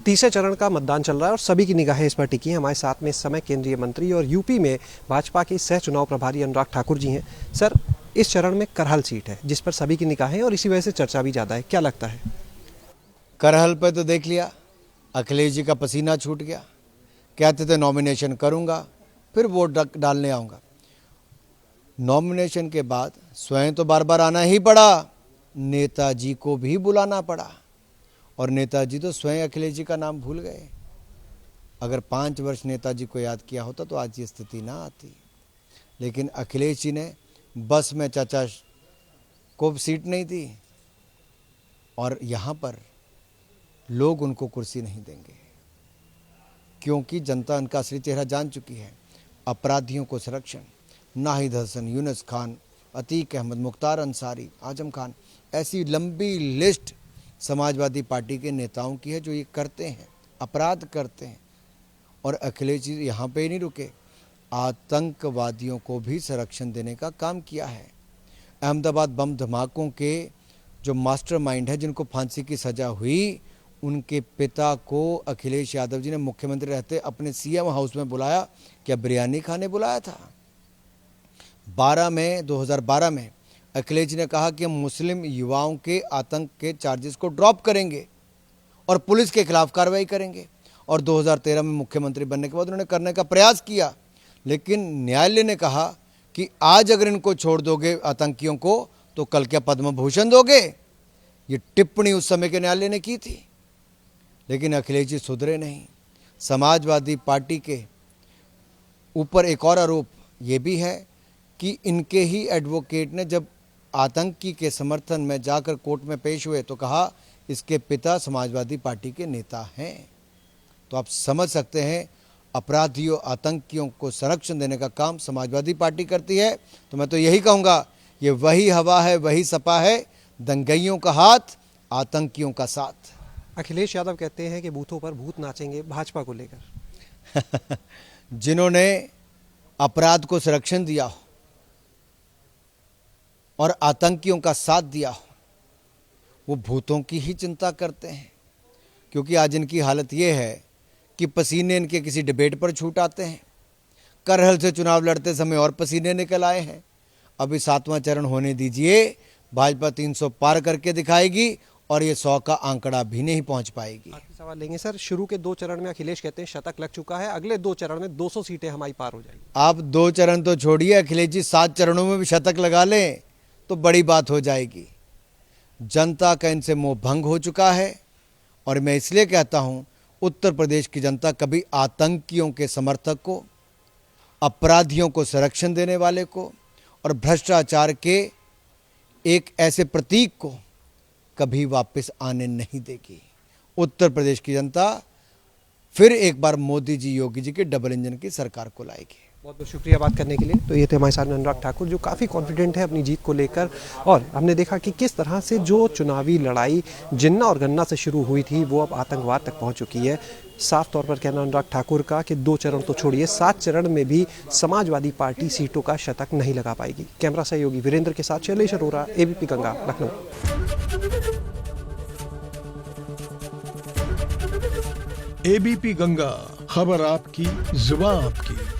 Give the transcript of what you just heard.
तीसरे चरण का मतदान चल रहा है और सभी की निगाहें इस पर टिकी हैं। हमारे साथ में इस समय केंद्रीय मंत्री और यूपी में भाजपा के सह चुनाव प्रभारी अनुराग ठाकुर जी हैं। सर, इस चरण में करहल सीट है जिस पर सभी की निगाहें हैं और इसी वजह से चर्चा भी ज़्यादा है, क्या लगता है? करहल पे तो देख लिया, अखिलेश जी का पसीना छूट गया। कहते थे नॉमिनेशन करूंगा फिर वोट डालने आऊँगा। नॉमिनेशन के बाद स्वयं तो बार बार आना ही पड़ा, नेताजी को भी बुलाना पड़ा और नेताजी तो स्वयं अखिलेश जी का नाम भूल गए। अगर 5 वर्ष नेताजी को याद किया होता तो आज ये स्थिति ना आती। लेकिन अखिलेश जी ने बस में चाचा को सीट नहीं दी और यहाँ पर लोग उनको कुर्सी नहीं देंगे, क्योंकि जनता उनका असली चेहरा जान चुकी है। अपराधियों को संरक्षण, नाहिद हसन, यूनुस खान, अतीक अहमद, मुख्तार अंसारी, आजम खान, ऐसी लंबी लिस्ट समाजवादी पार्टी के नेताओं की है जो ये करते हैं, अपराध करते हैं। और अखिलेश जी यहाँ पे ही नहीं रुके, आतंकवादियों को भी संरक्षण देने का काम किया है। अहमदाबाद बम धमाकों के जो मास्टरमाइंड है, जिनको फांसी की सज़ा हुई, उनके पिता को अखिलेश यादव जी ने मुख्यमंत्री रहते अपने सीएम हाउस में बुलाया। क्या बिरयानी खाने बुलाया था? 2012 में अखिलेश जी ने कहा कि हम मुस्लिम युवाओं के आतंक के चार्जेस को ड्रॉप करेंगे और पुलिस के खिलाफ कार्रवाई करेंगे। और 2013 में मुख्यमंत्री बनने के बाद उन्होंने करने का प्रयास किया, लेकिन न्यायालय ने कहा कि आज अगर इनको छोड़ दोगे आतंकियों को तो कल क्या पद्म भूषण दोगे? ये टिप्पणी उस समय के न्यायालय ने की थी। लेकिन अखिलेश जी सुधरे नहीं। समाजवादी पार्टी के ऊपर एक और आरोप ये भी है कि इनके ही एडवोकेट ने जब आतंकी के समर्थन में जाकर कोर्ट में पेश हुए तो कहा इसके पिता समाजवादी पार्टी के नेता हैं। तो आप समझ सकते हैं, अपराधियों, आतंकियों को संरक्षण देने का काम समाजवादी पार्टी करती है। तो मैं तो यही कहूँगा, ये वही हवा है, वही सपा है, दंगइयों का हाथ, आतंकियों का साथ। अखिलेश यादव कहते हैं कि बूथों पर भूत नाचेंगे भाजपा को लेकर। जिन्होंने अपराध को संरक्षण दिया हो और आतंकियों का साथ दिया हो, वो भूतों की ही चिंता करते हैं। क्योंकि आज इनकी हालत ये है कि पसीने इनके किसी डिबेट पर छूट आते हैं। करहल से चुनाव लड़ते समय और पसीने निकल आए हैं। अभी 7वां चरण होने दीजिए, भाजपा 300 पार करके दिखाएगी और ये 100 का आंकड़ा भी नहीं पहुंच पाएगी। आखिरी सवाल लेंगे सर, शुरू के 2 चरण में अखिलेश कहते हैं शतक लग चुका है, अगले 2 चरण में 200 सीटें हमारी पार हो जाएगी। आप 2 चरण तो छोड़िए, अखिलेश जी 7 चरणों में भी शतक लगा लें तो बड़ी बात हो जाएगी। जनता का इनसे मोह भंग हो चुका है और मैं इसलिए कहता हूं, उत्तर प्रदेश की जनता कभी आतंकियों के समर्थक को, अपराधियों को संरक्षण देने वाले को और भ्रष्टाचार के एक ऐसे प्रतीक को कभी वापस आने नहीं देगी। उत्तर प्रदेश की जनता फिर एक बार मोदी जी, योगी जी के डबल इंजन की सरकार को लाएगी। बहुत बहुत शुक्रिया बात करने के लिए। तो ये थे हमारे साथ अनुराग ठाकुर, जो काफ़ी कॉन्फिडेंट है अपनी जीत को लेकर। और हमने देखा कि किस तरह से जो चुनावी लड़ाई जिन्ना और गन्ना से शुरू हुई थी वो अब आतंकवाद तक पहुंच चुकी है। साफ तौर पर कहना अनुराग ठाकुर का कि 2 चरण तो छोड़िए, 7 चरण में भी समाजवादी पार्टी सीटों का शतक नहीं लगा पाएगी। कैमरा सहयोगी वीरेंद्र के साथ शैलेश अरोरा, एबीपी गंगा, लखनऊ। एबीपी गंगा, खबर आपकी, जुबान आपकी।